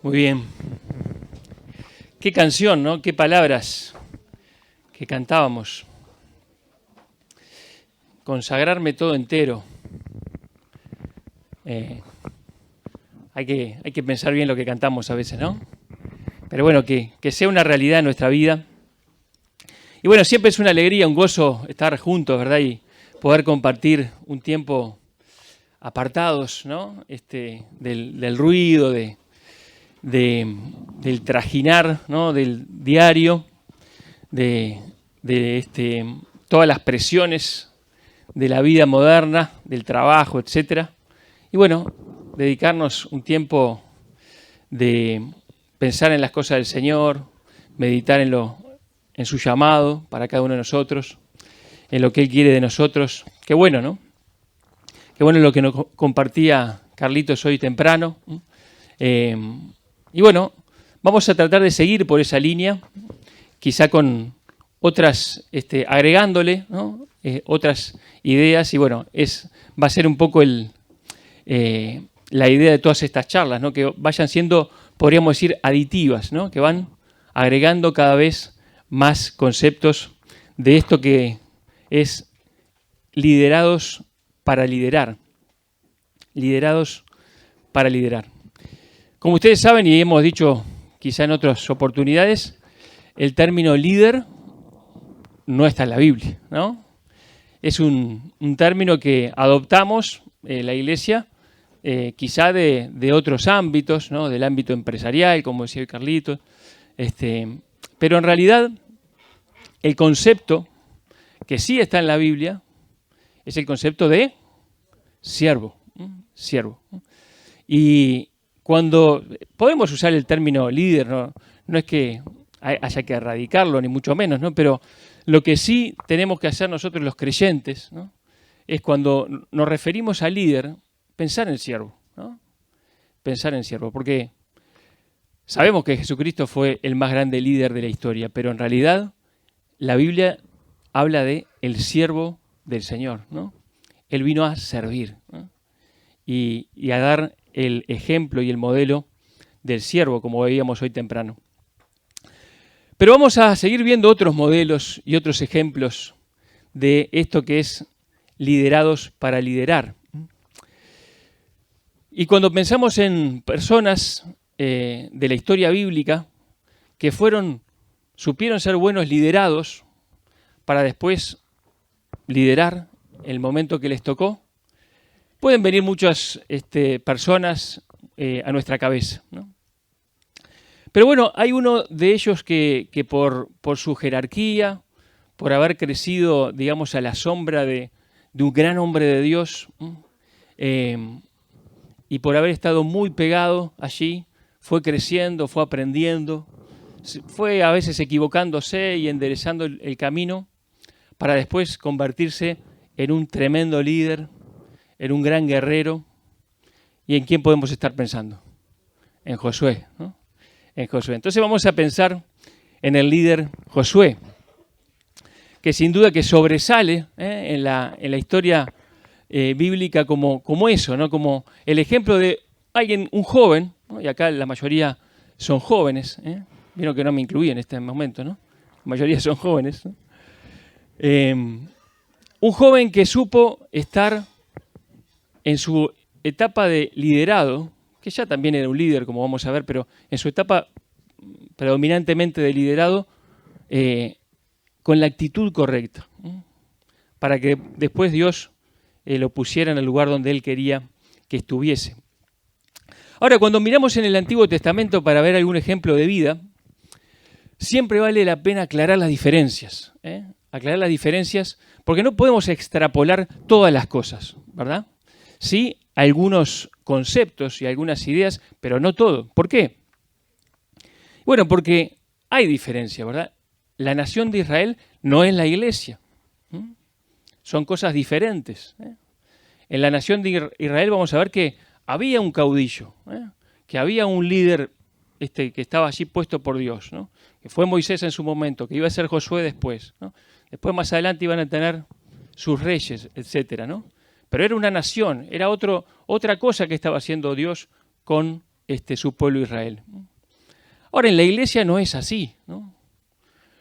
Muy bien. Qué canción, ¿no? Qué palabras que cantábamos. Consagrarme todo entero. Hay que pensar bien lo que cantamos a veces, ¿no? Pero bueno, que sea una realidad en nuestra vida. Y bueno, siempre es una alegría, un gozo estar juntos, ¿verdad? Y poder compartir un tiempo apartados, ¿no? Del ruido, del trajinar, ¿no? Del diario, de todas las presiones de la vida moderna, del trabajo, etcétera. Y bueno, dedicarnos un tiempo de pensar en las cosas del Señor, meditar en su llamado para cada uno de nosotros, en lo que Él quiere de nosotros. Qué bueno, ¿no? Qué bueno lo que nos compartía Carlitos hoy temprano. Y bueno, vamos a tratar de seguir por esa línea, quizá con otras, agregándole, ¿no? Otras ideas. Y bueno, va a ser un poco la idea de todas estas charlas, ¿no? Que vayan siendo, podríamos decir, aditivas, ¿no? Que van agregando cada vez más conceptos de esto que es liderados para liderar. Liderados para liderar. Como ustedes saben, y hemos dicho quizá en otras oportunidades, el término líder no está en la Biblia, ¿no? Es un término que adoptamos la Iglesia, quizá de otros ámbitos, ¿no? Del ámbito empresarial, como decía hoy Carlito. Pero en realidad el concepto que sí está en la Biblia es el concepto de siervo. Siervo. Y cuando podemos usar el término líder, no es que haya que erradicarlo, ni mucho menos, ¿no? Pero lo que sí tenemos que hacer nosotros los creyentes, ¿no? Es cuando nos referimos a líder, pensar en siervo, ¿no? Pensar en siervo, porque sabemos que Jesucristo fue el más grande líder de la historia, pero en realidad la Biblia habla de el siervo del Señor, ¿no? Él vino a servir, ¿no? Y a dar el ejemplo y el modelo del siervo, como veíamos hoy temprano. Pero vamos a seguir viendo otros modelos y otros ejemplos de esto que es liderados para liderar. Y cuando pensamos en personas de la historia bíblica que supieron ser buenos liderados para después liderar el momento que les tocó, pueden venir muchas personas a nuestra cabeza, ¿no? Pero bueno, hay uno de ellos que por su jerarquía, por haber crecido, digamos, a la sombra de un gran hombre de Dios, y por haber estado muy pegado allí, fue creciendo, fue aprendiendo, fue a veces equivocándose y enderezando el camino para después convertirse en un tremendo líder, en un gran guerrero. ¿Y en quién podemos estar pensando? En Josué, ¿no? En Josué. Entonces vamos a pensar en el líder Josué, que sin duda que sobresale en la historia bíblica como eso, ¿no? Como el ejemplo de alguien, un joven, ¿no? Y acá la mayoría son jóvenes, vieron que no me incluí en este momento, ¿no? La mayoría son jóvenes, ¿no? Un joven que supo estar en su etapa de liderado, que ya también era un líder, como vamos a ver, pero en su etapa predominantemente de liderado, con la actitud correcta, para que después Dios lo pusiera en el lugar donde Él quería que estuviese. Ahora, cuando miramos en el Antiguo Testamento para ver algún ejemplo de vida, siempre vale la pena aclarar las diferencias, aclarar las diferencias, porque no podemos extrapolar todas las cosas, ¿verdad? Sí, algunos conceptos y algunas ideas, pero no todo. ¿Por qué? Bueno, porque hay diferencia, ¿verdad? La nación de Israel no es la iglesia. Son cosas diferentes. En la nación de Israel vamos a ver que había un caudillo, que había un líder que estaba allí puesto por Dios, ¿no? Que fue Moisés en su momento, que iba a ser Josué después, ¿no? Después más adelante iban a tener sus reyes, etcétera, ¿no? Pero era una nación, era otra cosa que estaba haciendo Dios con su pueblo Israel. Ahora, en la iglesia no es así, ¿no?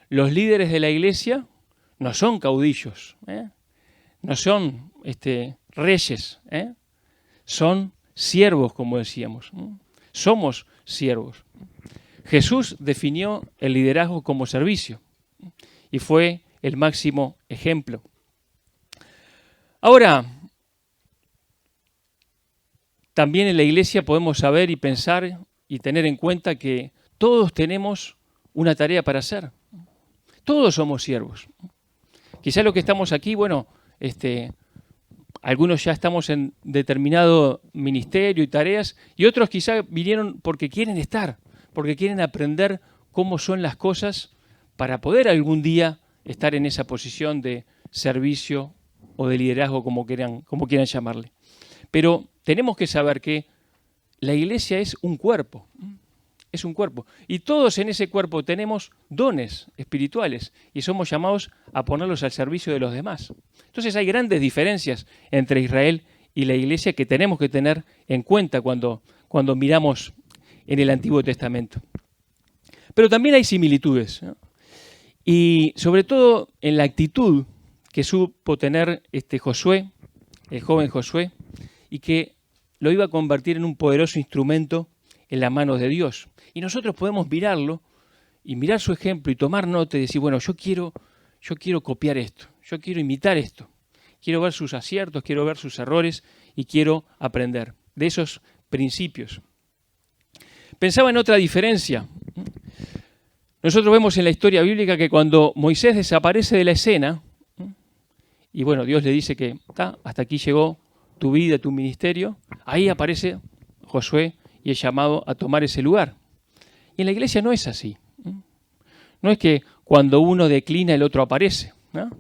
Los líderes de la iglesia no son caudillos, no son reyes, son siervos, como decíamos. Somos siervos. Jesús definió el liderazgo como servicio y fue el máximo ejemplo. Ahora, también en la iglesia podemos saber y pensar y tener en cuenta que todos tenemos una tarea para hacer. Todos somos siervos. Quizá lo que estamos aquí, bueno, algunos ya estamos en determinado ministerio y tareas, y otros quizá vinieron porque quieren estar, porque quieren aprender cómo son las cosas para poder algún día estar en esa posición de servicio o de liderazgo, como quieran llamarle. Pero tenemos que saber que la iglesia es un cuerpo. Es un cuerpo. Y todos en ese cuerpo tenemos dones espirituales y somos llamados a ponerlos al servicio de los demás. Entonces hay grandes diferencias entre Israel y la iglesia que tenemos que tener en cuenta cuando miramos en el Antiguo Testamento. Pero también hay similitudes, ¿no? Y sobre todo en la actitud que supo tener Josué, el joven Josué, y que lo iba a convertir en un poderoso instrumento en las manos de Dios. Y nosotros podemos mirarlo y mirar su ejemplo y tomar nota y decir, bueno, yo quiero copiar esto, yo quiero imitar esto, quiero ver sus aciertos, quiero ver sus errores y quiero aprender de esos principios. Pensaba en otra diferencia. Nosotros vemos en la historia bíblica que cuando Moisés desaparece de la escena, y bueno, Dios le dice que hasta aquí llegó tu vida, tu ministerio, ahí aparece Josué y es llamado a tomar ese lugar. Y en la iglesia no es así. No es que cuando uno declina el otro aparece, ¿no?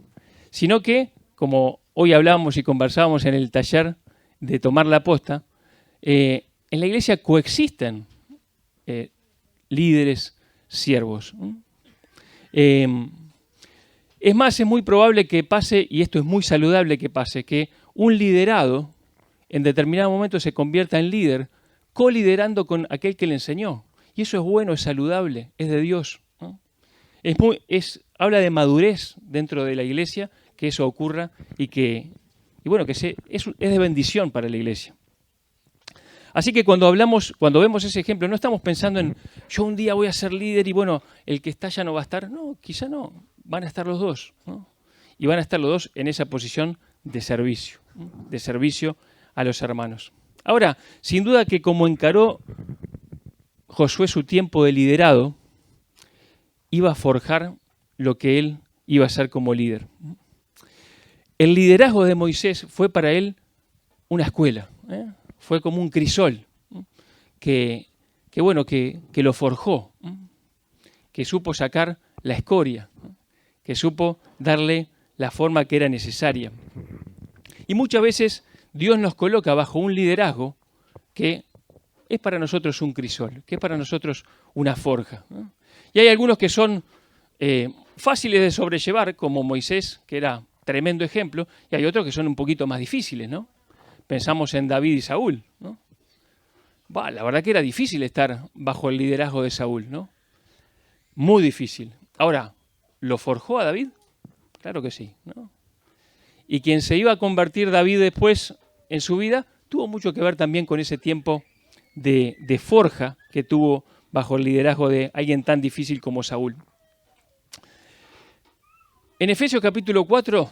Sino que, como hoy hablamos y conversábamos en el taller de tomar la posta, en la iglesia coexisten líderes, siervos. Es más, es muy probable que pase, y esto es muy saludable que pase, que un liderado en determinado momento se convierta en líder, coliderando con aquel que le enseñó. Y eso es bueno, es saludable, es de Dios, ¿no? Habla de madurez dentro de la iglesia, que eso ocurra es de bendición para la iglesia. Así que cuando vemos ese ejemplo, no estamos pensando en yo un día voy a ser líder y bueno, el que está ya no va a estar. No, quizá no, van a estar los dos, ¿no? Y van a estar los dos en esa posición de servicio a los hermanos. Ahora, sin duda que como encaró Josué su tiempo de liderado, iba a forjar lo que él iba a ser como líder. El liderazgo de Moisés fue para él una escuela, fue como un crisol que lo forjó, que supo sacar la escoria, que supo darle la forma que era necesaria. Y muchas veces Dios nos coloca bajo un liderazgo que es para nosotros un crisol, que es para nosotros una forja, ¿no? Y hay algunos que son fáciles de sobrellevar, como Moisés, que era tremendo ejemplo, y hay otros que son un poquito más difíciles, ¿no? Pensamos en David y Saúl, ¿no? La verdad que era difícil estar bajo el liderazgo de Saúl, ¿no? Muy difícil. Ahora, ¿lo forjó a David? Claro que sí, ¿no? Y quien se iba a convertir David después en su vida, tuvo mucho que ver también con ese tiempo de forja que tuvo bajo el liderazgo de alguien tan difícil como Saúl. En Efesios capítulo 4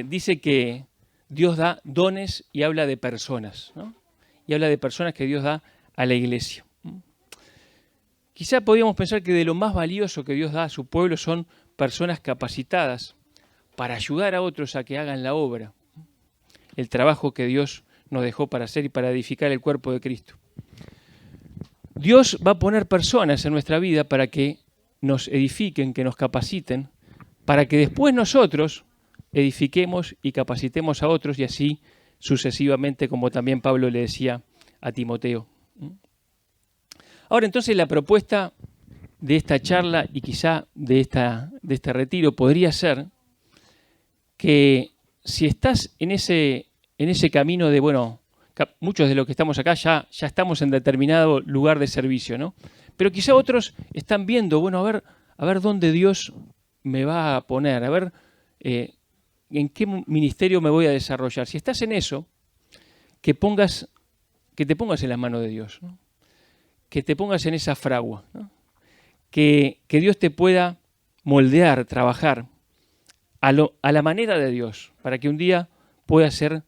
dice que Dios da dones y habla de personas, ¿no? Y habla de personas que Dios da a la iglesia. Quizá podríamos pensar que de lo más valioso que Dios da a su pueblo son personas capacitadas para ayudar a otros a que hagan la obra, el trabajo que Dios nos dejó para hacer y para edificar el cuerpo de Cristo. Dios va a poner personas en nuestra vida para que nos edifiquen, que nos capaciten, para que después nosotros edifiquemos y capacitemos a otros y así sucesivamente, como también Pablo le decía a Timoteo. Ahora, entonces, la propuesta de esta charla y quizá de este retiro podría ser que si estás en ese camino de, muchos de los que estamos acá ya estamos en determinado lugar de servicio, ¿no? Pero quizá otros están viendo, bueno, a ver dónde Dios me va a poner, a ver en qué ministerio me voy a desarrollar. Si estás en eso, que te pongas en las manos de Dios, ¿no? Que te pongas en esa fragua, ¿no? Que Dios te pueda moldear, trabajar a la manera de Dios, para que un día puedas ser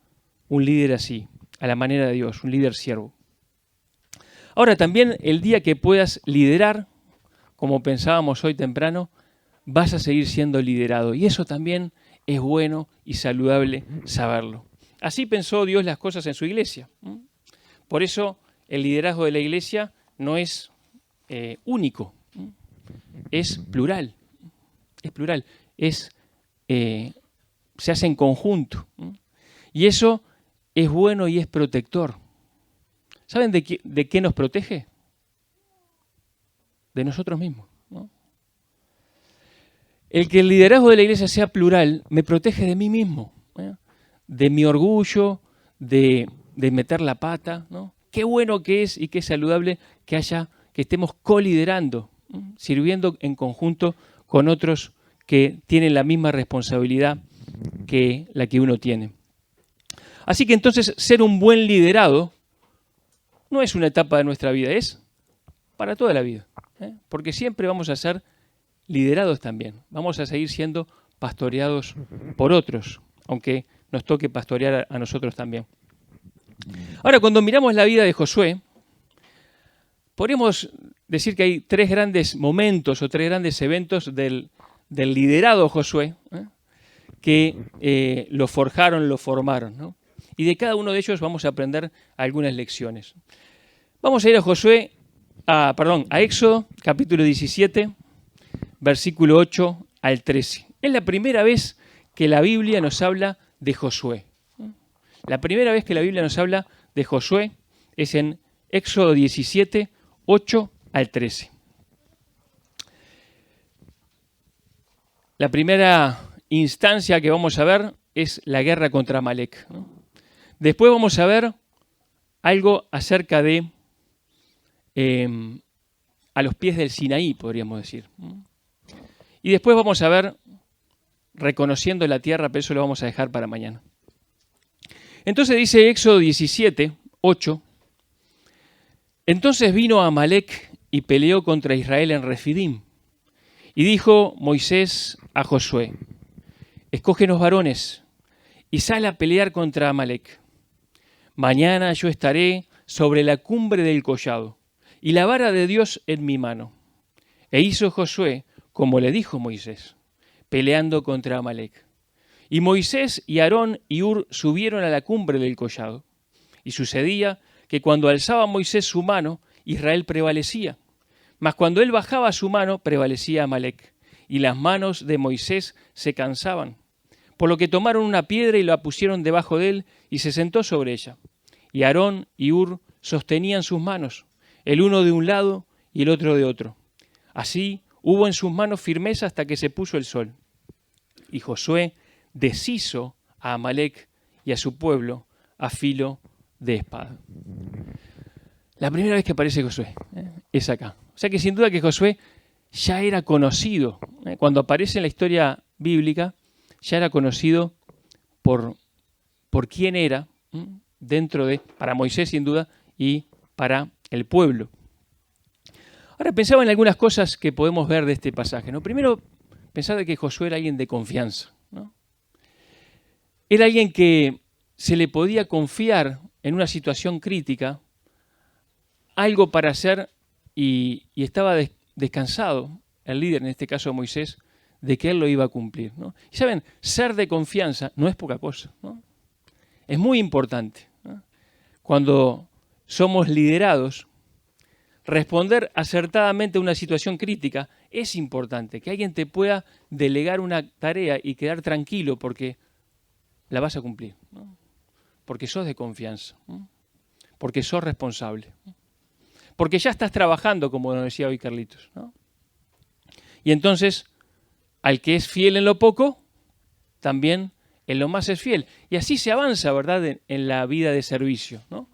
un líder así, a la manera de Dios, un líder siervo. Ahora también el día que puedas liderar, como pensábamos hoy temprano, vas a seguir siendo liderado. Y eso también es bueno y saludable saberlo. Así pensó Dios las cosas en su iglesia. Por eso el liderazgo de la iglesia no es único, es plural. Es plural, se hace en conjunto. Y eso es bueno y es protector. ¿Saben de qué nos protege? De nosotros mismos, ¿no? El que el liderazgo de la iglesia sea plural me protege de mí mismo, ¿eh? De mi orgullo, de meter la pata, ¿no? Qué bueno que es y qué saludable que estemos coliderando, ¿eh? Sirviendo en conjunto con otros que tienen la misma responsabilidad que la que uno tiene. Así que entonces ser un buen liderado no es una etapa de nuestra vida, es para toda la vida, ¿eh? Porque siempre vamos a ser liderados también, vamos a seguir siendo pastoreados por otros, aunque nos toque pastorear a nosotros también. Ahora, cuando miramos la vida de Josué, podríamos decir que hay tres grandes momentos o tres grandes eventos del liderado Josué, ¿eh? Que lo forjaron, lo formaron, ¿no? Y de cada uno de ellos vamos a aprender algunas lecciones. Vamos a ir a Éxodo, capítulo 17, versículo 8 al 13. Es la primera vez que la Biblia nos habla de Josué. La primera vez que la Biblia nos habla de Josué es en Éxodo 17, 8 al 13. La primera instancia que vamos a ver es la guerra contra Amalek, ¿no? Después vamos a ver algo acerca de a los pies del Sinaí, podríamos decir. Y después vamos a ver reconociendo la tierra, pero eso lo vamos a dejar para mañana. Entonces dice Éxodo 17, 8. Entonces vino Amalek y peleó contra Israel en Refidim. Y dijo Moisés a Josué: escógenos varones y sal a pelear contra Amalek. Mañana yo estaré sobre la cumbre del collado y la vara de Dios en mi mano. E hizo Josué como le dijo Moisés, peleando contra Amalek. Y Moisés y Aarón y Hur subieron a la cumbre del collado. Y sucedía que cuando alzaba Moisés su mano, Israel prevalecía. Mas cuando él bajaba su mano, prevalecía Amalek. Y las manos de Moisés se cansaban. Por lo que tomaron una piedra y la pusieron debajo de él, y se sentó sobre ella. Y Aarón y Hur sostenían sus manos, el uno de un lado y el otro de otro. Así hubo en sus manos firmeza hasta que se puso el sol. Y Josué deshizo a Amalek y a su pueblo a filo de espada. La primera vez que aparece Josué es acá. O sea que sin duda que Josué ya era conocido. Cuando aparece en la historia bíblica, ya era conocido por quién era, para Moisés sin duda, y para el pueblo. Ahora pensaba en algunas cosas que podemos ver de este pasaje, ¿no? Primero, pensaba que Josué era alguien de confianza, ¿no? Era alguien que se le podía confiar en una situación crítica algo para hacer y estaba descansado, el líder, en este caso Moisés, de que él lo iba a cumplir, ¿no? Y saben, ser de confianza no es poca cosa, ¿no? Es muy importante, ¿no? Cuando somos liderados, responder acertadamente a una situación crítica es importante, que alguien te pueda delegar una tarea y quedar tranquilo porque la vas a cumplir, ¿no? Porque sos de confianza, ¿no? Porque sos responsable, ¿no? Porque ya estás trabajando, como nos decía hoy Carlitos, ¿no? Y entonces, al que es fiel en lo poco, también en lo más es fiel. Y así se avanza, ¿verdad?, en la vida de servicio, ¿no?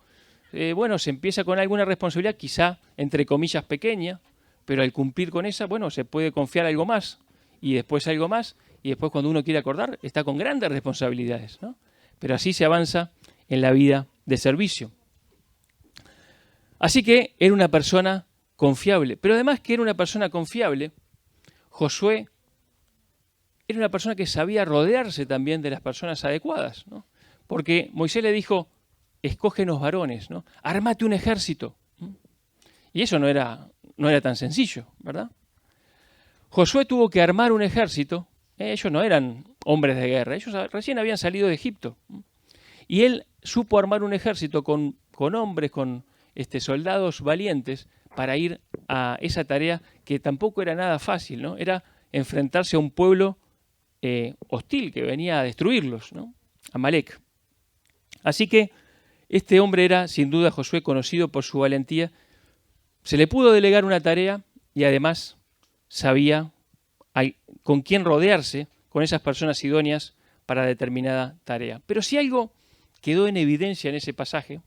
Bueno, se empieza con alguna responsabilidad, quizá, entre comillas, pequeña, pero al cumplir con esa, bueno, se puede confiar algo más, y después algo más, y después cuando uno quiere acordar, está con grandes responsabilidades, ¿no? Pero así se avanza en la vida de servicio. Así que era una persona confiable, pero además que era una persona confiable, Josué era una persona que sabía rodearse también de las personas adecuadas, ¿no? Porque Moisés le dijo, escógenos varones, ¿no? Armate un ejército. Y eso no era tan sencillo, ¿verdad? Josué tuvo que armar un ejército. Ellos no eran hombres de guerra, ellos recién habían salido de Egipto. Y él supo armar un ejército con hombres, con soldados valientes para ir a esa tarea que tampoco era nada fácil, ¿no? Era enfrentarse a un pueblo hostil que venía a destruirlos, ¿no? Amalek. Así que este hombre era, sin duda, Josué, conocido por su valentía. Se le pudo delegar una tarea y además sabía con quién rodearse, con esas personas idóneas para determinada tarea. Pero si algo quedó en evidencia en ese pasaje,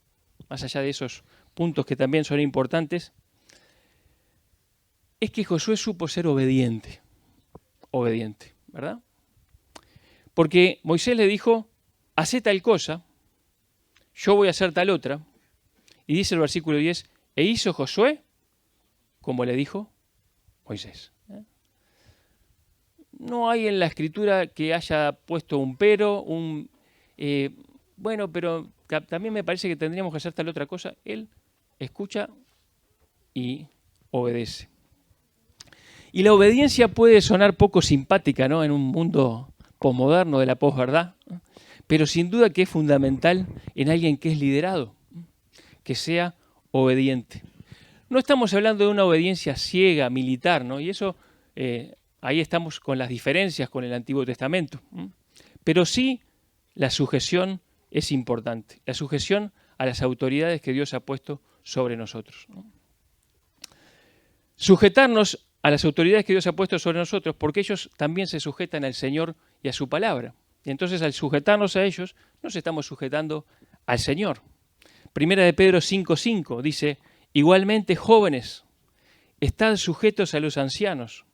más allá de esos puntos que también son importantes, es que Josué supo ser obediente, ¿verdad? Porque Moisés le dijo, hacé tal cosa, yo voy a hacer tal otra, y dice el versículo 10, e hizo Josué como le dijo Moisés. No hay en la escritura que haya puesto un pero, bueno, pero también me parece que tendríamos que hacer tal otra cosa. Él escucha y obedece. Y la obediencia puede sonar poco simpática, ¿no?, en un mundo posmoderno de la posverdad, ¿no?, pero sin duda que es fundamental en alguien que es liderado, que sea obediente. No estamos hablando de una obediencia ciega, militar, ¿no? Y eso, ahí estamos con las diferencias con el Antiguo Testamento. Pero sí, la sujeción es importante. La sujeción a las autoridades que Dios ha puesto sobre nosotros, ¿no? Sujetarnos a las autoridades que Dios ha puesto sobre nosotros, porque ellos también se sujetan al Señor y a su palabra. Y entonces, al sujetarnos a ellos, nos estamos sujetando al Señor. Primera de Pedro 5:5 dice, igualmente, jóvenes, estad sujetos a los ancianos,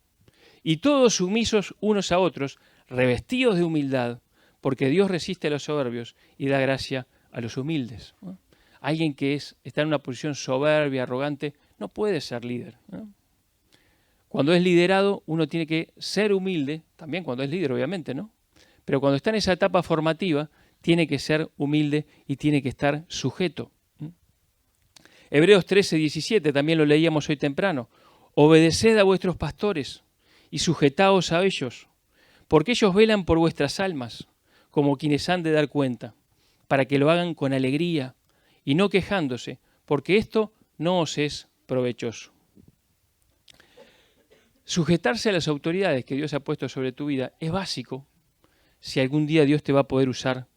y todos sumisos unos a otros, revestidos de humildad, porque Dios resiste a los soberbios y da gracia a los humildes, ¿no? Alguien que está en una posición soberbia, arrogante, no puede ser líder, ¿no? Cuando es liderado, uno tiene que ser humilde, también cuando es líder, obviamente, ¿no? Pero cuando está en esa etapa formativa, tiene que ser humilde y tiene que estar sujeto. Hebreos 13:17, también lo leíamos hoy temprano. Obedeced a vuestros pastores y sujetaos a ellos, porque ellos velan por vuestras almas, como quienes han de dar cuenta, para que lo hagan con alegría y no quejándose, porque esto no os es provechoso. Sujetarse a las autoridades que Dios ha puesto sobre tu vida es básico si algún día Dios te va a poder usar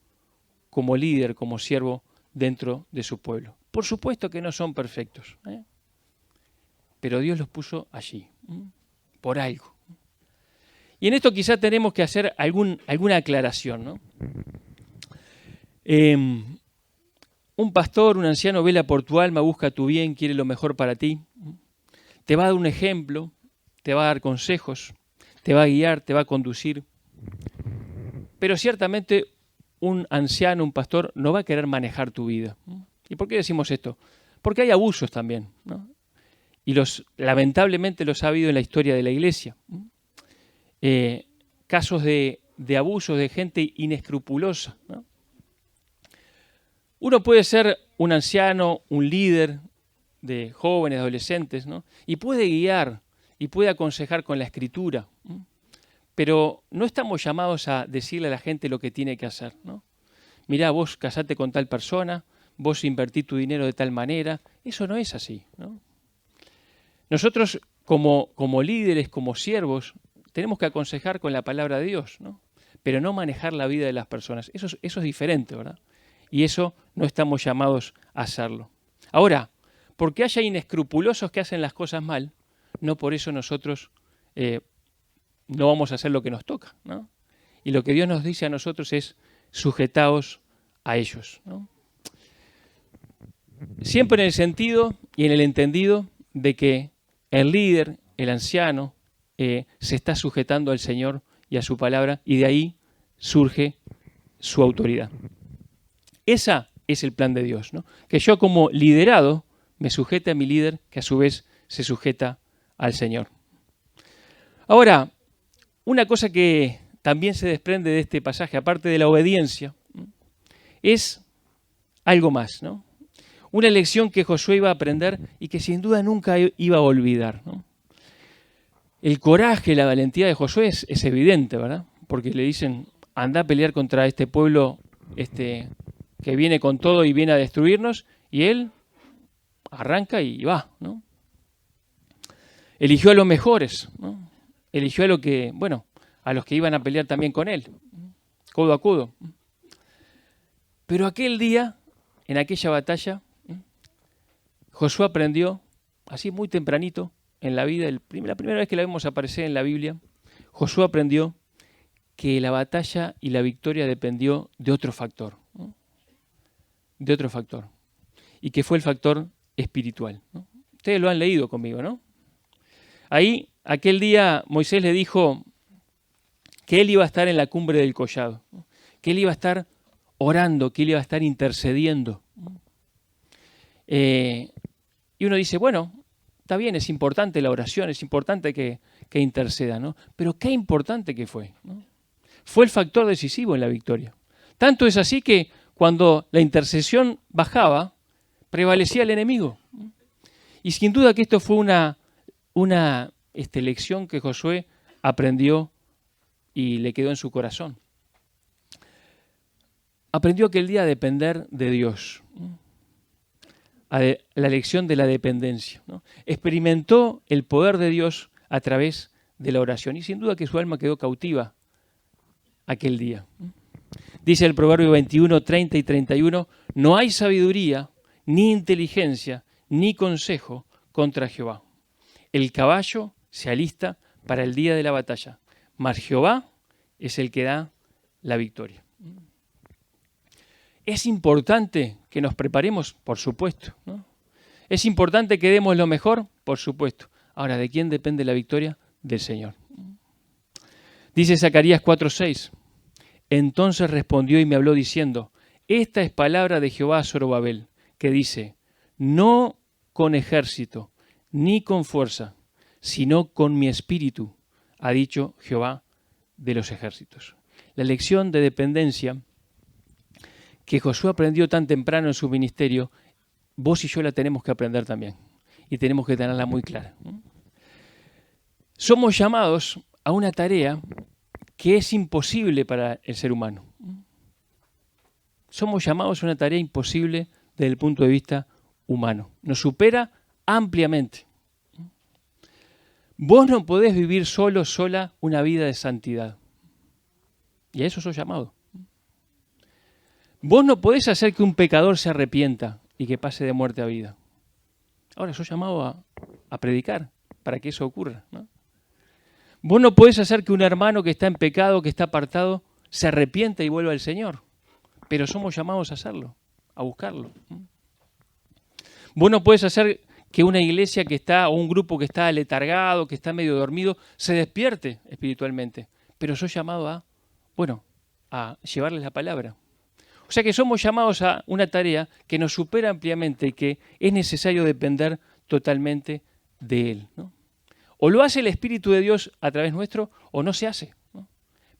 como líder, como siervo dentro de su pueblo. Por supuesto que no son perfectos, pero Dios los puso allí, por algo. Y en esto quizá tenemos que hacer alguna aclaración, ¿no? Un pastor, un anciano vela por tu alma, busca tu bien, quiere lo mejor para ti. Te va a dar un ejemplo, te va a dar consejos, te va a guiar, te va a conducir. Pero ciertamente un anciano, un pastor, no va a querer manejar tu vida. ¿Y por qué decimos esto? Porque hay abusos también, ¿no? Y lamentablemente los ha habido en la historia de la iglesia. Casos de abusos de gente inescrupulosa, ¿no? Uno puede ser un anciano, un líder de jóvenes, adolescentes, ¿no? Y puede guiar y puede aconsejar con la escritura, ¿no? Pero no estamos llamados a decirle a la gente lo que tiene que hacer, ¿no? Mirá, vos casate con tal persona, vos invertí tu dinero de tal manera. Eso no es así, ¿no? Nosotros como líderes, como siervos, tenemos que aconsejar con la palabra de Dios, ¿no? Pero no manejar la vida de las personas. Eso es diferente, ¿verdad? Y eso no estamos llamados a hacerlo. Ahora, porque haya inescrupulosos que hacen las cosas mal, no por eso nosotros no vamos a hacer lo que nos toca, ¿no? Y lo que Dios nos dice a nosotros es, sujetaos a ellos, ¿no? Siempre en el sentido y en el entendido de que el líder, el anciano, se está sujetando al Señor y a su palabra, y de ahí surge su autoridad. Ese es el plan de Dios, ¿no? Que yo como liderado me sujete a mi líder, que a su vez se sujeta al Señor. Ahora, una cosa que también se desprende de este pasaje, aparte de la obediencia, es algo más, ¿no? Una lección que Josué iba a aprender y que sin duda nunca iba a olvidar, ¿no? El coraje, la valentía de Josué es evidente, ¿verdad? Porque le dicen, anda a pelear contra este pueblo que viene con todo y viene a destruirnos, y él arranca y va, ¿no? Eligió a los mejores, ¿no? Eligió a los que iban a pelear también con él, codo a codo. Pero aquel día, en aquella batalla, Josué aprendió, así muy tempranito en la vida, la primera vez que la vemos aparecer en la Biblia, Josué aprendió que la batalla y la victoria dependió de otro factor, ¿no? De otro factor, y que fue el factor espiritual, ¿no? Ustedes lo han leído conmigo, ¿no? Ahí, aquel día, Moisés le dijo que él iba a estar en la cumbre del collado, ¿no? Que él iba a estar orando, que él iba a estar intercediendo. Y uno dice, bueno, está bien, es importante la oración, es importante que interceda, ¿no? Pero qué importante que fue, ¿no? Fue el factor decisivo en la victoria. Tanto es así que cuando la intercesión bajaba, prevalecía el enemigo. Y sin duda que esto fue una lección que Josué aprendió y le quedó en su corazón. Aprendió aquel día a depender de Dios, ¿no? La lección de la dependencia, ¿no? Experimentó el poder de Dios a través de la oración y sin duda que su alma quedó cautiva aquel día. Dice el Proverbio 21, 30 y 31, no hay sabiduría, ni inteligencia, ni consejo contra Jehová. El caballo se alista para el día de la batalla, mas Jehová es el que da la victoria. Es importante que nos preparemos, por supuesto, ¿no? Es importante que demos lo mejor, por supuesto. Ahora, ¿de quién depende la victoria? Del Señor. Dice Zacarías 4:6. Entonces respondió y me habló diciendo, esta es palabra de Jehová a Zorobabel, que dice, no con ejército, ni con fuerza, sino con mi espíritu, ha dicho Jehová de los ejércitos. La lección de dependencia que Josué aprendió tan temprano en su ministerio, vos y yo la tenemos que aprender también. Y tenemos que tenerla muy clara. Somos llamados a una tarea que es imposible para el ser humano. Somos llamados a una tarea imposible desde el punto de vista humano. Nos supera ampliamente. Vos no podés vivir sola, una vida de santidad. Y a eso sos llamado. Vos no podés hacer que un pecador se arrepienta y que pase de muerte a vida. Ahora sos llamado a predicar para que eso ocurra, ¿no? Vos no podés hacer que un hermano que está en pecado, que está apartado, se arrepienta y vuelva al Señor. Pero somos llamados a hacerlo, a buscarlo. Vos no podés hacer que una iglesia que está, o un grupo que está aletargado, que está medio dormido, se despierte espiritualmente. Pero sos llamado a llevarles la palabra. O sea que somos llamados a una tarea que nos supera ampliamente y que es necesario depender totalmente de Él, ¿no? O lo hace el Espíritu de Dios a través nuestro o no se hace, ¿no?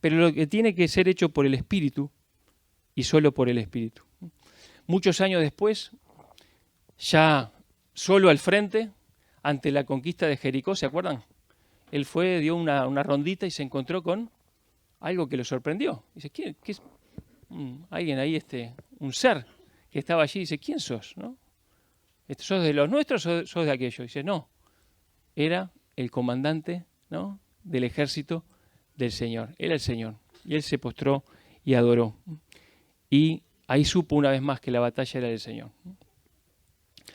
Pero lo que tiene que ser hecho por el Espíritu y solo por el Espíritu. Muchos años después, ya solo al frente, ante la conquista de Jericó, ¿se acuerdan? Él dio una rondita y se encontró con algo que lo sorprendió. Dice, ¿qué es? Alguien ahí, un ser que estaba allí, dice, ¿quién sos? ¿No? ¿Sos de los nuestros o sos de aquellos? Dice, no, era el comandante, ¿no?, del ejército del Señor. Era el Señor. Y él se postró y adoró. Y ahí supo una vez más que la batalla era del Señor.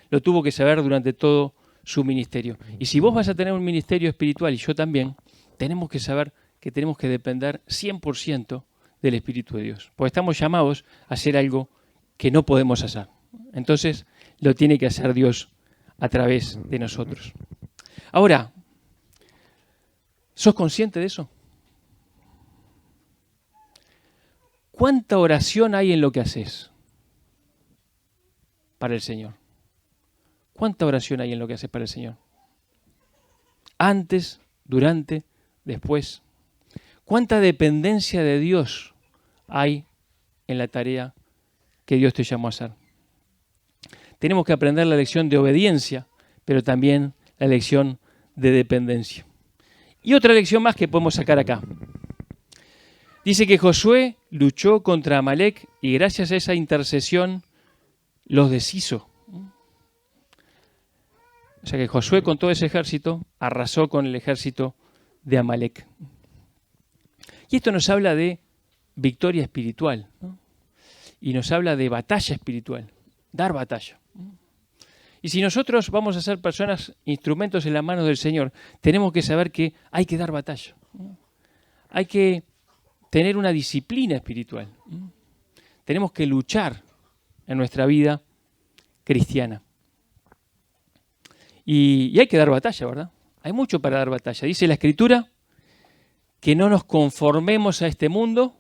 Lo tuvo que saber durante todo su ministerio. Y si vos vas a tener un ministerio espiritual, y yo también, tenemos que saber que tenemos que depender 100% del Espíritu de Dios. Porque estamos llamados a hacer algo que no podemos hacer. Entonces, lo tiene que hacer Dios a través de nosotros. Ahora, ¿sos consciente de eso? ¿Cuánta oración hay en lo que haces para el Señor? ¿Cuánta oración hay en lo que haces para el Señor? Antes, durante, después. ¿Cuánta dependencia de Dios hay en la tarea que Dios te llamó a hacer? Tenemos que aprender la lección de obediencia, pero también la lección de dependencia. Y otra lección más que podemos sacar acá. Dice que Josué luchó contra Amalek y gracias a esa intercesión los deshizo. O sea que Josué con todo ese ejército arrasó con el ejército de Amalek. Y esto nos habla de victoria espiritual, ¿no? Y nos habla de batalla espiritual, dar batalla. Y si nosotros vamos a ser personas, instrumentos en las manos del Señor, tenemos que saber que hay que dar batalla. Hay que tener una disciplina espiritual. Tenemos que luchar en nuestra vida cristiana. Y hay que dar batalla, ¿verdad? Hay mucho para dar batalla. Dice la Escritura que no nos conformemos a este mundo,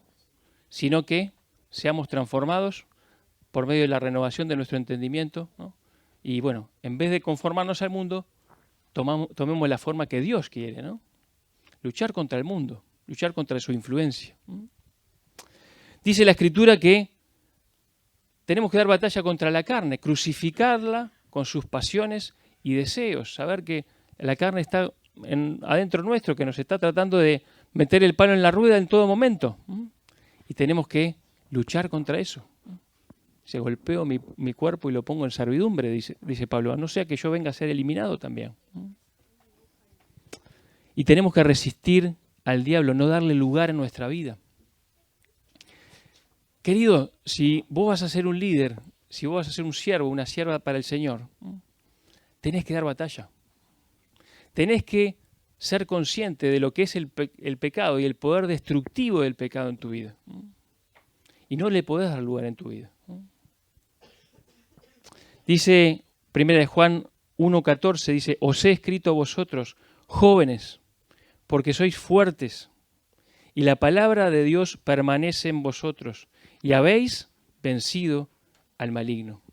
sino que seamos transformados por medio de la renovación de nuestro entendimiento, ¿no? Y bueno, en vez de conformarnos al mundo, tomemos la forma que Dios quiere, ¿no? Luchar contra el mundo, luchar contra su influencia. Dice la Escritura que tenemos que dar batalla contra la carne, crucificarla con sus pasiones y deseos, saber que la carne está adentro nuestro, que nos está tratando de meter el palo en la rueda en todo momento. Y tenemos que luchar contra eso. Se golpeo mi cuerpo y lo pongo en servidumbre, dice Pablo, a no sea que yo venga a ser eliminado también. Y tenemos que resistir al diablo, no darle lugar en nuestra vida. Querido, si vos vas a ser un líder, si vos vas a ser un siervo, una sierva para el Señor, tenés que dar batalla. Tenés que ser consciente de lo que es el pecado y el poder destructivo del pecado en tu vida. Y no le podés dar lugar en tu vida. Dice 1 Juan 1:14, dice, os he escrito a vosotros, jóvenes, porque sois fuertes, y la palabra de Dios permanece en vosotros, y habéis vencido al maligno.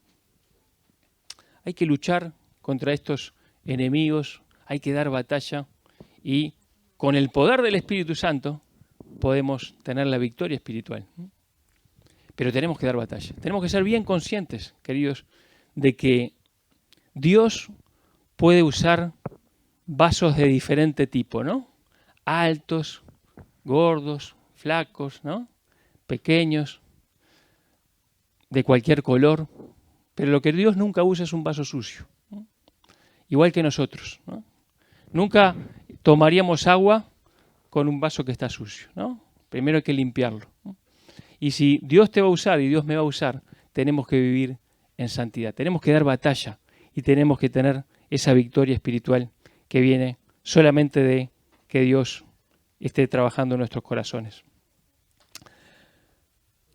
Hay que luchar contra estos enemigos, hay que dar batalla, y con el poder del Espíritu Santo podemos tener la victoria espiritual. Pero tenemos que dar batalla. Tenemos que ser bien conscientes, queridos, de que Dios puede usar vasos de diferente tipo, ¿no? Altos, gordos, flacos, ¿no? Pequeños, de cualquier color. Pero lo que Dios nunca usa es un vaso sucio, ¿no? Igual que nosotros, ¿no? Nunca tomaríamos agua con un vaso que está sucio, ¿no? Primero hay que limpiarlo, ¿no? Y si Dios te va a usar y Dios me va a usar, tenemos que vivir en santidad. Tenemos que dar batalla y tenemos que tener esa victoria espiritual que viene solamente de que Dios esté trabajando en nuestros corazones.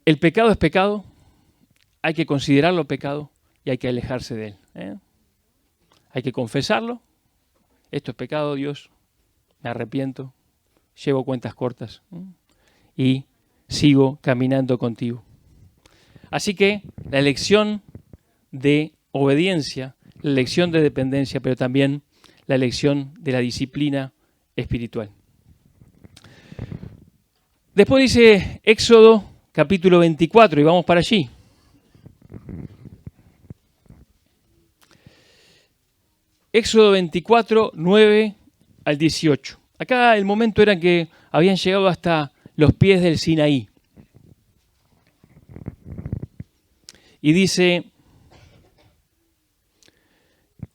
El pecado es pecado, hay que considerarlo pecado y hay que alejarse de él, ¿eh? Hay que confesarlo. Esto es pecado, Dios, me arrepiento, llevo cuentas cortas, ¿eh? Y sigo caminando contigo. Así que la lección de obediencia, la lección de dependencia, pero también la lección de la disciplina espiritual. Después dice Éxodo capítulo 24 y vamos para allí. Éxodo 24, 9 al 18. Acá el momento era que habían llegado hasta los pies del Sinaí. Y dice,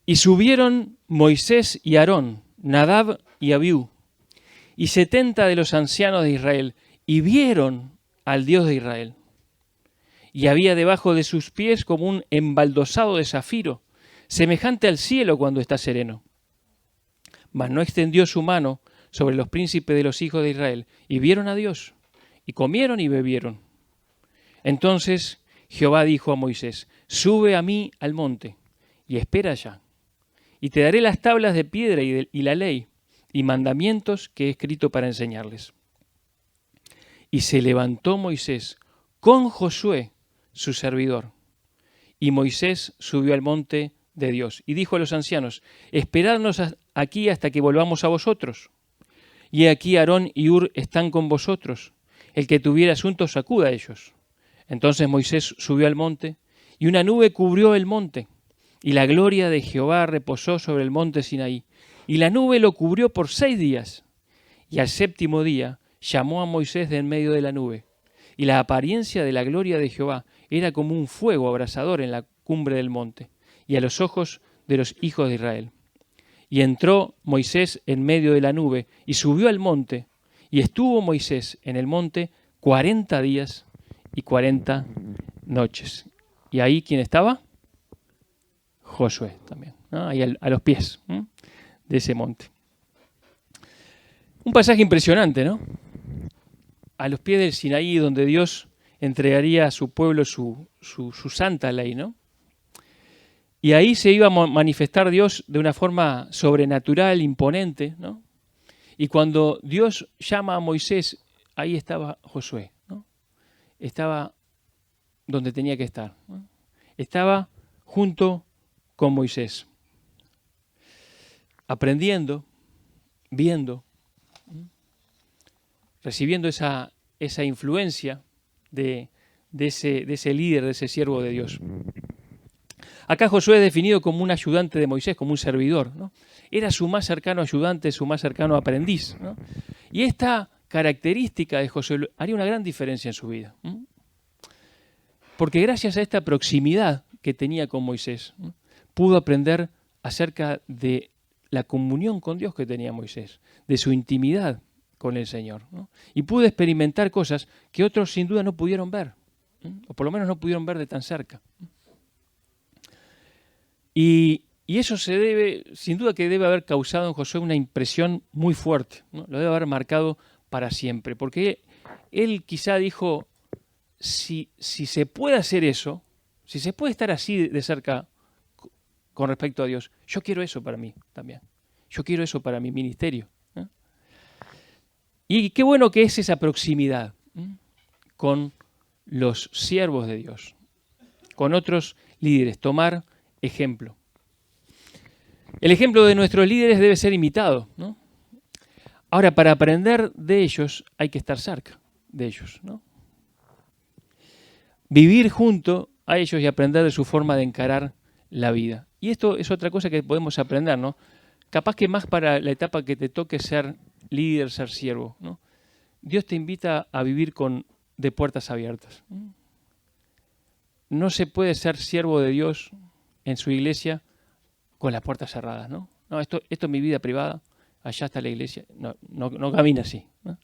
y subieron Moisés y Aarón, Nadab y Abiú, y 70 de los ancianos de Israel, y vieron al Dios de Israel. Y había debajo de sus pies como un embaldosado de zafiro, semejante al cielo cuando está sereno. Mas no extendió su mano sobre los príncipes de los hijos de Israel, y vieron a Dios, y comieron y bebieron. Entonces Jehová dijo a Moisés, sube a mí al monte y espera allá, y te daré las tablas de piedra y la ley y mandamientos que he escrito para enseñarles. Y se levantó Moisés con Josué, su servidor, y Moisés subió al monte de Dios y dijo a los ancianos, esperadnos aquí hasta que volvamos a vosotros. Y aquí Aarón y Hur están con vosotros. El que tuviera asuntos acuda a ellos. Entonces Moisés subió al monte, y una nube cubrió el monte, y la gloria de Jehová reposó sobre el monte Sinaí. Y la nube lo cubrió por 6 días. Y al 7º día llamó a Moisés de en medio de la nube. Y la apariencia de la gloria de Jehová era como un fuego abrasador en la cumbre del monte, y a los ojos de los hijos de Israel. Y entró Moisés en medio de la nube, y subió al monte, y estuvo Moisés en el monte 40 días y 40 noches. Y ahí, ¿quién estaba? Josué también, ¿no? Ahí a los pies de ese monte. Un pasaje impresionante, ¿no? A los pies del Sinaí, donde Dios entregaría a su pueblo su santa ley, ¿no? Y ahí se iba a manifestar Dios de una forma sobrenatural, imponente, ¿no? Y cuando Dios llama a Moisés, ahí estaba Josué, ¿no? Estaba donde tenía que estar, ¿no? Estaba junto con Moisés, aprendiendo, viendo, recibiendo esa influencia de ese líder, de ese siervo de Dios. Acá Josué es definido como un ayudante de Moisés, como un servidor, ¿no? Era su más cercano ayudante, su más cercano aprendiz, ¿no? Y esta característica de Josué haría una gran diferencia en su vida, ¿no? Porque gracias a esta proximidad que tenía con Moisés, ¿no?, pudo aprender acerca de la comunión con Dios que tenía Moisés, de su intimidad con el Señor, ¿no? Y pudo experimentar cosas que otros sin duda no pudieron ver, ¿no?, o por lo menos no pudieron ver de tan cerca. Y eso se debe, sin duda que debe haber causado en Josué una impresión muy fuerte, ¿no? Lo debe haber marcado para siempre, porque él quizá dijo, si se puede hacer eso, si se puede estar así de cerca con respecto a Dios, yo quiero eso para mí también. Yo quiero eso para mi ministerio, ¿no? Y qué bueno que es esa proximidad, ¿no?, con los siervos de Dios, con otros líderes, tomar ejemplo. El ejemplo de nuestros líderes debe ser imitado, ¿no? Ahora, para aprender de ellos hay que estar cerca de ellos, ¿no? Vivir junto a ellos y aprender de su forma de encarar la vida. Y esto es otra cosa que podemos aprender, ¿no? Capaz que más para la etapa que te toque ser líder, ser siervo, ¿no? Dios te invita a vivir de puertas abiertas. No se puede ser siervo de Dios en su iglesia con las puertas cerradas, ¿no? No, esto es mi vida privada, allá está la iglesia. No camina así, ¿no?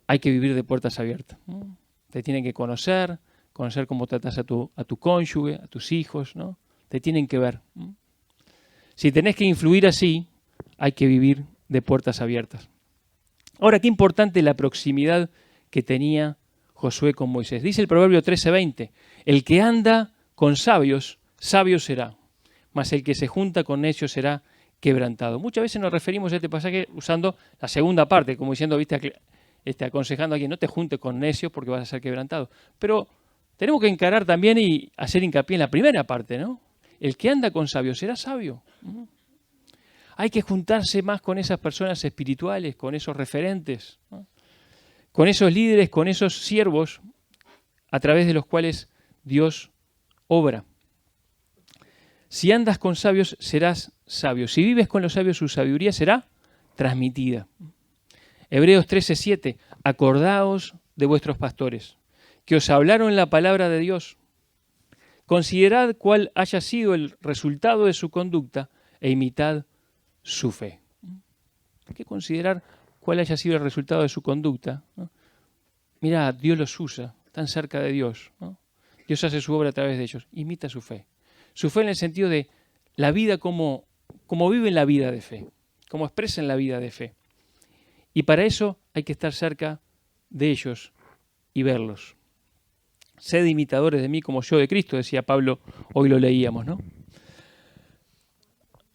Hay que vivir de puertas abiertas, ¿no? Te tienen que conocer cómo tratas a tu cónyuge, a tus hijos, ¿no? Te tienen que ver, ¿no? Si tenés que influir así, hay que vivir de puertas abiertas. Ahora, qué importante la proximidad que tenía Josué con Moisés. Dice el Proverbio 13:20, el que anda con sabios, sabio será, mas el que se junta con necios será quebrantado. Muchas veces nos referimos a este pasaje usando la segunda parte, como diciendo, viste, aconsejando a quien no te juntes con necios porque vas a ser quebrantado. Pero tenemos que encarar también y hacer hincapié en la primera parte, ¿no? El que anda con sabios será sabio. Hay que juntarse más con esas personas espirituales, con esos referentes, ¿no?, con esos líderes, con esos siervos a través de los cuales Dios obra. Si andas con sabios, serás sabio. Si vives con los sabios, su sabiduría será transmitida. Hebreos 13:7, acordaos de vuestros pastores, que os hablaron la palabra de Dios. Considerad cuál haya sido el resultado de su conducta e imitad su fe. Hay que considerar cuál haya sido el resultado de su conducta, ¿no? Mirá, Dios los usa, están cerca de Dios, ¿no? Dios hace su obra a través de ellos. Imita su fe. Su fe en el sentido de la vida como viven la vida de fe, como expresan la vida de fe. Y para eso hay que estar cerca de ellos y verlos. Sed imitadores de mí como yo de Cristo, decía Pablo, hoy lo leíamos, ¿no?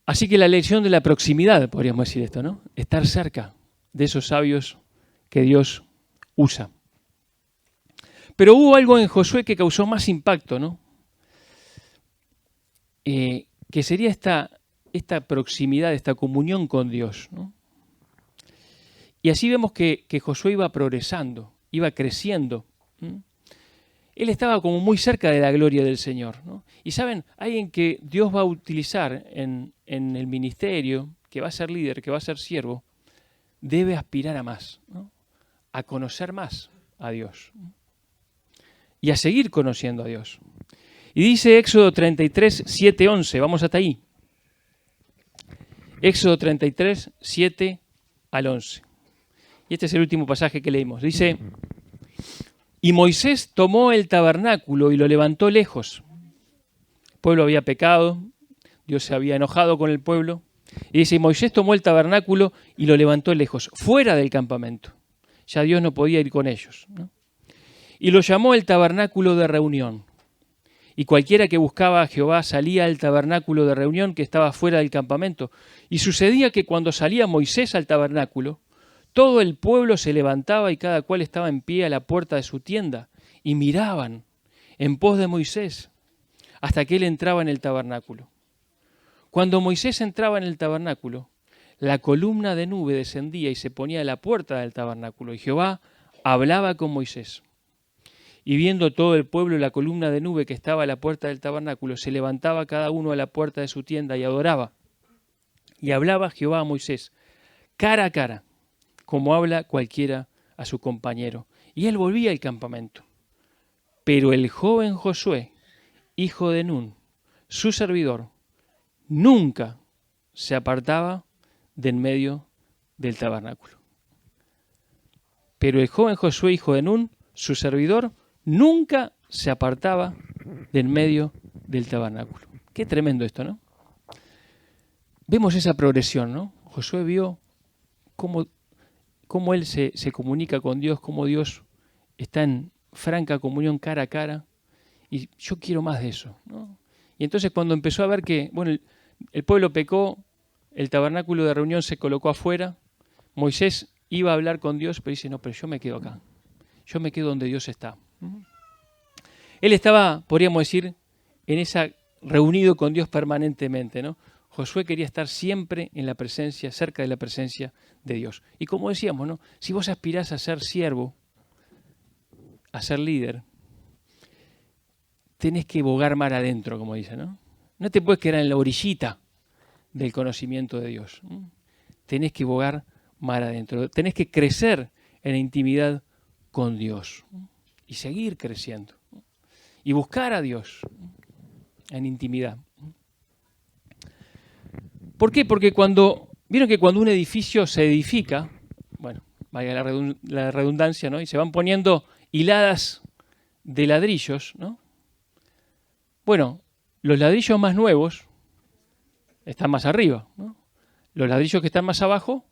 Así que la lección de la proximidad, podríamos decir esto, ¿no? Estar cerca de esos sabios que Dios usa. Pero hubo algo en Josué que causó más impacto, ¿no? Que sería esta proximidad, esta comunión con Dios, ¿no? Y así vemos que Josué iba progresando, iba creciendo. Él estaba como muy cerca de la gloria del Señor, ¿no? Y saben, alguien que Dios va a utilizar en el ministerio, que va a ser líder, que va a ser siervo, debe aspirar a más, ¿no? A conocer más a Dios y a seguir conociendo a Dios. Y dice Éxodo 33, 7, 11, vamos hasta ahí. Éxodo 33, 7 al 11. Y este es el último pasaje que leímos. Dice: y Moisés tomó el tabernáculo y lo levantó lejos. El pueblo había pecado, Dios se había enojado con el pueblo. Y dice: y Moisés tomó el tabernáculo y lo levantó lejos, fuera del campamento. Ya Dios no podía ir con ellos, ¿no? Y lo llamó el tabernáculo de reunión. Y cualquiera que buscaba a Jehová salía al tabernáculo de reunión que estaba fuera del campamento. Y sucedía que cuando salía Moisés al tabernáculo, todo el pueblo se levantaba y cada cual estaba en pie a la puerta de su tienda y miraban en pos de Moisés hasta que él entraba en el tabernáculo. Cuando Moisés entraba en el tabernáculo, la columna de nube descendía y se ponía a la puerta del tabernáculo y Jehová hablaba con Moisés. Y viendo todo el pueblo la columna de nube que estaba a la puerta del tabernáculo, se levantaba cada uno a la puerta de su tienda y adoraba. Y hablaba Jehová a Moisés cara a cara, como habla cualquiera a su compañero. Y él volvía al campamento. Pero el joven Josué, hijo de Nun, su servidor, nunca se apartaba de en medio del tabernáculo. Pero el joven Josué, hijo de Nun, su servidor, nunca se apartaba de en medio del tabernáculo. Qué tremendo esto, ¿no? Vemos esa progresión, ¿no? Josué vio cómo él se comunica con Dios, cómo Dios está en franca comunión cara a cara, y yo quiero más de eso, ¿no? Y entonces cuando empezó a ver que, bueno, el pueblo pecó, el tabernáculo de reunión se colocó afuera, Moisés iba a hablar con Dios, pero dice: no, pero yo me quedo acá, yo me quedo donde Dios está. Él estaba, podríamos decir, en esa reunido con Dios permanentemente, ¿no? Josué quería estar siempre en la presencia, cerca de la presencia de Dios. Y como decíamos, ¿no? Si vos aspirás a ser siervo, a ser líder, tenés que bogar mar adentro, como dice, ¿no? No te puedes quedar en la orillita del conocimiento de Dios. Tenés que bogar mar adentro. Tenés que crecer en la intimidad con Dios y seguir creciendo y buscar a Dios en intimidad. ¿Por qué? Porque vieron que cuando un edificio se edifica, bueno, vaya la redundancia, ¿no? Y se van poniendo hiladas de ladrillos, ¿no? Bueno, los ladrillos más nuevos están más arriba, ¿no? Los ladrillos que están más abajo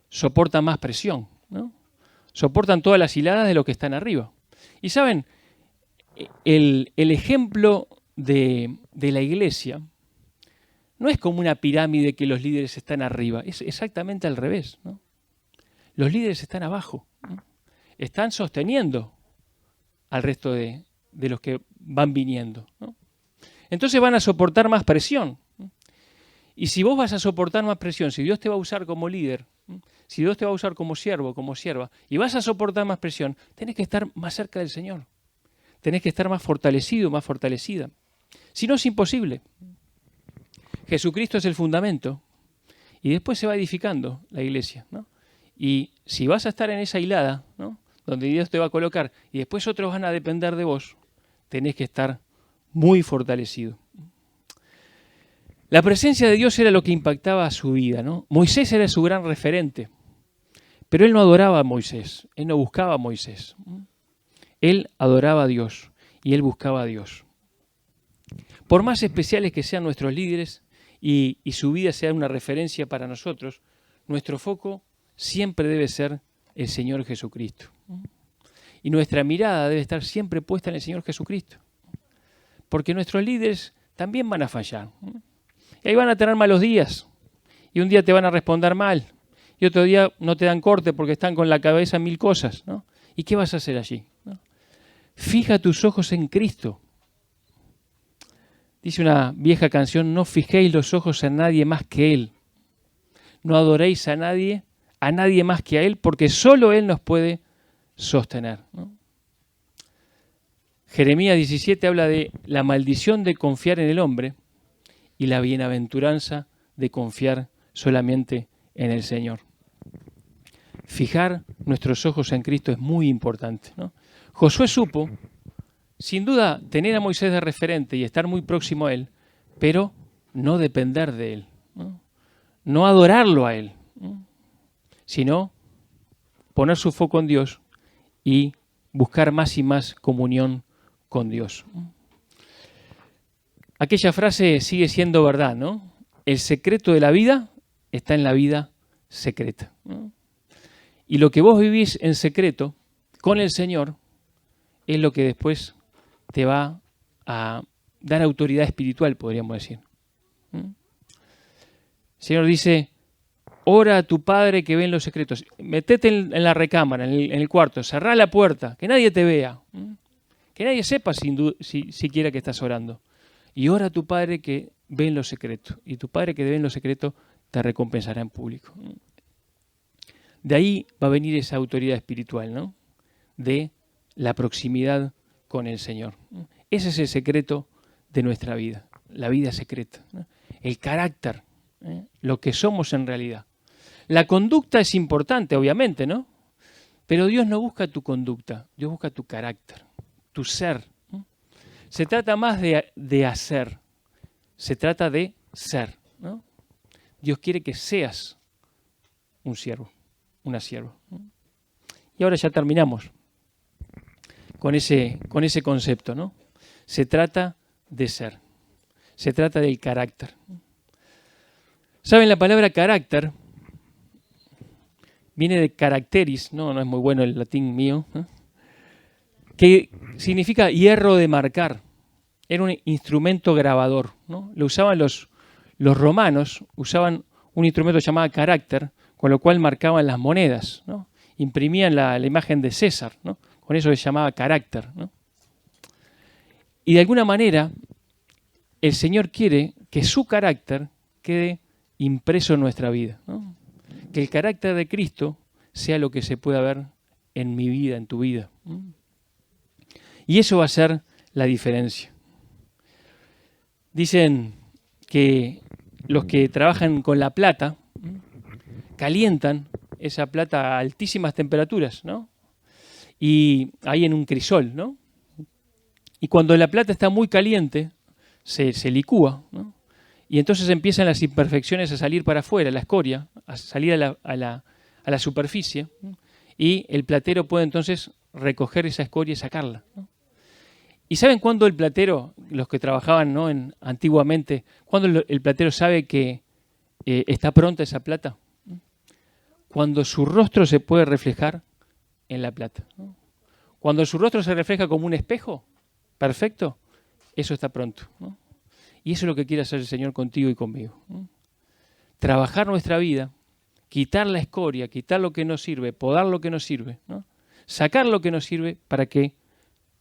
soportan más presión, ¿no? Soportan todas las hiladas de los que están arriba. Y saben, el ejemplo de la iglesia no es como una pirámide que los líderes están arriba, es exactamente al revés, ¿no? Los líderes están abajo, ¿no? Están sosteniendo al resto de los que van viniendo, ¿no? Entonces van a soportar más presión, ¿no? Y si vos vas a soportar más presión, si Dios te va a usar como líder, ¿no? Si Dios te va a usar como siervo, como sierva, y vas a soportar más presión, tenés que estar más cerca del Señor. Tenés que estar más fortalecido, más fortalecida. Si no, es imposible. Jesucristo es el fundamento y después se va edificando la iglesia, ¿no? Y si vas a estar en esa hilada, ¿no? Donde Dios te va a colocar y después otros van a depender de vos, tenés que estar muy fortalecido. La presencia de Dios era lo que impactaba a su vida, ¿no? Moisés era su gran referente, pero él no adoraba a Moisés, él no buscaba a Moisés. Él adoraba a Dios y él buscaba a Dios. Por más especiales que sean nuestros líderes y su vida sea una referencia para nosotros, nuestro foco siempre debe ser el Señor Jesucristo. Y nuestra mirada debe estar siempre puesta en el Señor Jesucristo. Porque nuestros líderes también van a fallar. Y ahí van a tener malos días. Y un día te van a responder mal. Y otro día no te dan corte porque están con la cabeza en 1000 cosas, ¿no? ¿Y qué vas a hacer allí? ¿No? Fija tus ojos en Cristo. Dice una vieja canción, no fijéis los ojos en nadie más que Él. No adoréis a nadie más que a Él, porque solo Él nos puede sostener, ¿no? Jeremías 17 habla de la maldición de confiar en el hombre y la bienaventuranza de confiar solamente en el Señor. Fijar nuestros ojos en Cristo es muy importante, ¿no? Josué supo, sin duda, tener a Moisés de referente y estar muy próximo a él, pero no depender de él, ¿no? No adorarlo a él, ¿no? Sino poner su foco en Dios y buscar más y más comunión con Dios. Aquella frase sigue siendo verdad, ¿no? El secreto de la vida está en la vida secreta, ¿no? Y lo que vos vivís en secreto con el Señor es lo que después te va a dar autoridad espiritual, podríamos decir. El Señor dice, ora a tu Padre que ve en los secretos. Metete en la recámara, en el cuarto, cerrá la puerta, que nadie te vea, que nadie sepa siquiera que estás orando. Y ora a tu Padre que ve en los secretos. Y tu Padre que ve en los secretos te recompensará en público. De ahí va a venir esa autoridad espiritual, ¿no? De la proximidad con el Señor. Ese es el secreto de nuestra vida, la vida secreta, ¿no? El carácter, lo que somos en realidad. La conducta es importante, obviamente, ¿no? Pero Dios no busca tu conducta, Dios busca tu carácter, tu ser. Se trata más de hacer, se trata de ser, ¿no? Dios quiere que seas un siervo, una sierva. Y ahora ya terminamos con ese concepto, ¿no? Se trata de ser, se trata del carácter. ¿Saben? La palabra carácter viene de caracteris, no es muy bueno el latín mío, ¿eh? Que significa hierro de marcar. Era un instrumento grabador, ¿no? Lo usaban los romanos, usaban un instrumento llamado carácter, con lo cual marcaban las monedas, ¿no? Imprimían la imagen de César, ¿no? Con eso se llamaba carácter, ¿no? Y de alguna manera el Señor quiere que su carácter quede impreso en nuestra vida, ¿no? Que el carácter de Cristo sea lo que se pueda ver en mi vida, en tu vida, ¿no? Y eso va a ser la diferencia. Dicen que los que trabajan con la plata calientan esa plata a altísimas temperaturas, ¿no? Y ahí en un crisol, ¿no? Y cuando la plata está muy caliente, se licúa, ¿no? Y entonces empiezan las imperfecciones a salir para afuera, la escoria, a salir a la superficie, ¿no? Y el platero puede entonces recoger esa escoria y sacarla, ¿no? ¿Y saben cuándo el platero, los que trabajaban, ¿no? Antiguamente, cuándo el platero sabe que está pronta esa plata? Cuando su rostro se puede reflejar en la plata, ¿no? Cuando su rostro se refleja como un espejo, perfecto, eso está pronto, ¿no? Y eso es lo que quiere hacer el Señor contigo y conmigo, ¿no? Trabajar nuestra vida, quitar la escoria, quitar lo que no sirve, podar lo que no sirve, ¿no? Sacar lo que no sirve para que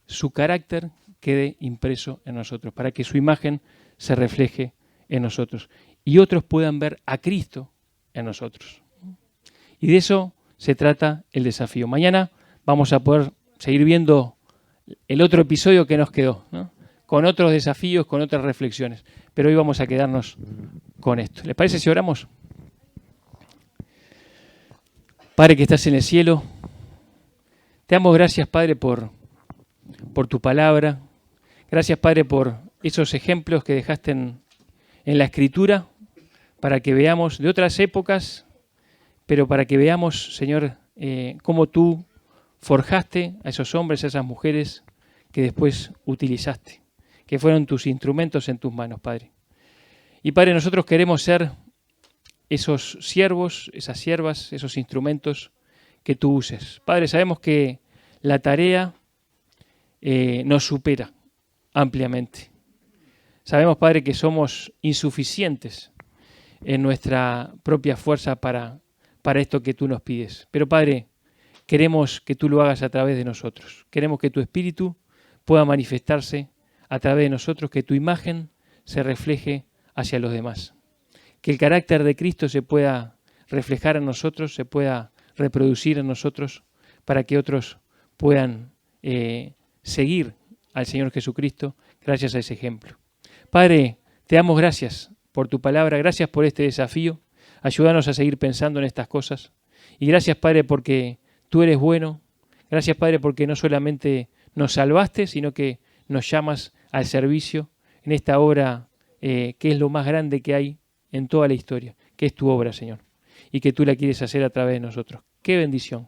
su carácter quede impreso en nosotros, para que su imagen se refleje en nosotros y otros puedan ver a Cristo en nosotros. Y de eso se trata el desafío. Mañana vamos a poder seguir viendo el otro episodio que nos quedó, ¿no? Con otros desafíos, con otras reflexiones. Pero hoy vamos a quedarnos con esto. ¿Les parece si oramos? Padre que estás en el cielo, te damos gracias, Padre, por tu palabra. Gracias, Padre, por esos ejemplos que dejaste en la Escritura para que veamos de otras épocas, pero para que veamos, Señor, cómo tú forjaste a esos hombres, a esas mujeres que después utilizaste, que fueron tus instrumentos en tus manos, Padre. Y, Padre, nosotros queremos ser esos siervos, esas siervas, esos instrumentos que tú uses. Padre, sabemos que la tarea nos supera ampliamente. Sabemos, Padre, que somos insuficientes en nuestra propia fuerza para esto que tú nos pides. Pero, Padre, queremos que tú lo hagas a través de nosotros. Queremos que tu Espíritu pueda manifestarse a través de nosotros, que tu imagen se refleje hacia los demás. Que el carácter de Cristo se pueda reflejar en nosotros, se pueda reproducir en nosotros, para que otros puedan seguir al Señor Jesucristo gracias a ese ejemplo. Padre, te damos gracias por tu palabra, gracias por este desafío. Ayúdanos a seguir pensando en estas cosas. Y gracias, Padre, porque tú eres bueno. Gracias, Padre, porque no solamente nos salvaste, sino que nos llamas al servicio en esta obra que es lo más grande que hay en toda la historia, que es tu obra, Señor, y que tú la quieres hacer a través de nosotros. ¡Qué bendición!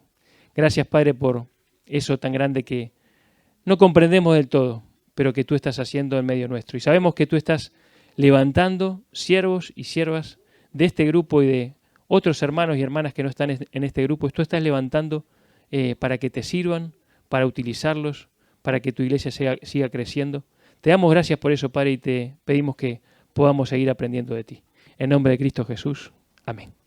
Gracias, Padre, por eso tan grande que no comprendemos del todo, pero que tú estás haciendo en medio nuestro. Y sabemos que tú estás levantando siervos y siervas de este grupo y de otros hermanos y hermanas que no están en este grupo. Tú estás levantando para que te sirvan, para utilizarlos, para que tu iglesia siga creciendo. Te damos gracias por eso, Padre, y te pedimos que podamos seguir aprendiendo de ti. En nombre de Cristo Jesús. Amén.